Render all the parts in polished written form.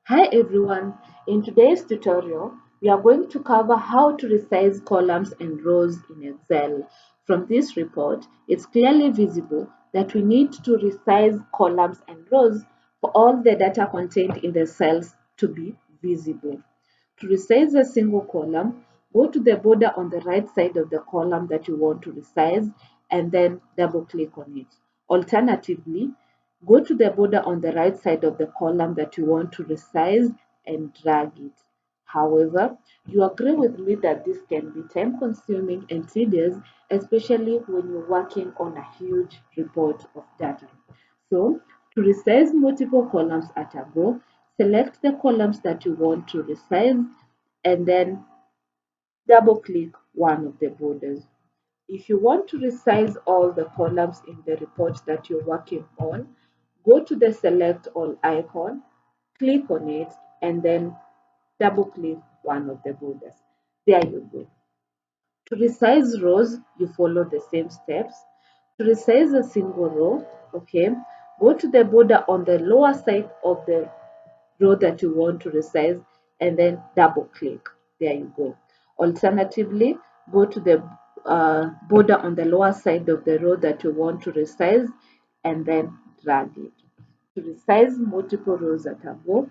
Hi everyone, in today's tutorial, we are going to cover how to resize columns and rows in Excel. From this report, it's clearly visible that we need to resize columns and rows for all the data contained in the cells to be visible. To resize a single column, go to the border on the right side of the column that you want to resize and then double click on it. Alternatively, go to the border on the right side of the column that you want to resize and drag it. However, you agree with me that this can be time consuming and tedious, especially when you're working on a huge report of data. So, to resize multiple columns at a go, select the columns that you want to resize and then double click one of the borders. If you want to resize all the columns in the report that you're working on, go to the select all icon, click on it, and then double click one of the borders. There you go. To resize rows, you follow the same steps. To resize a single row, okay, go to the border on the lower side of the row that you want to resize and then double click. There you go. Alternatively, go to the border on the lower side of the row that you want to resize and then drag it. To resize multiple rows at a go,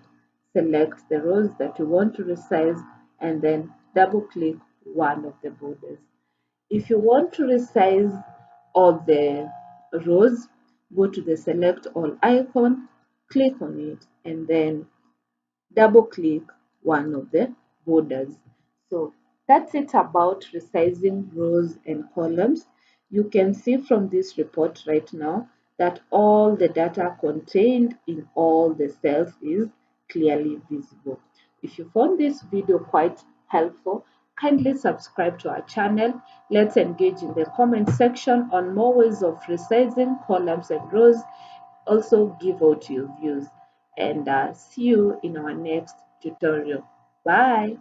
select the rows that you want to resize and then double click one of the borders. If you want to resize all the rows, go to the select all icon, click on it and then double click one of the borders. So that's it about resizing rows and columns. You can see from this report right now that all the data contained in all the cells is clearly visible. If you found this video quite helpful, kindly subscribe to our channel. Let's engage in the comment section on more ways of resizing columns and rows. Also give out your views and see you in our next tutorial. Bye.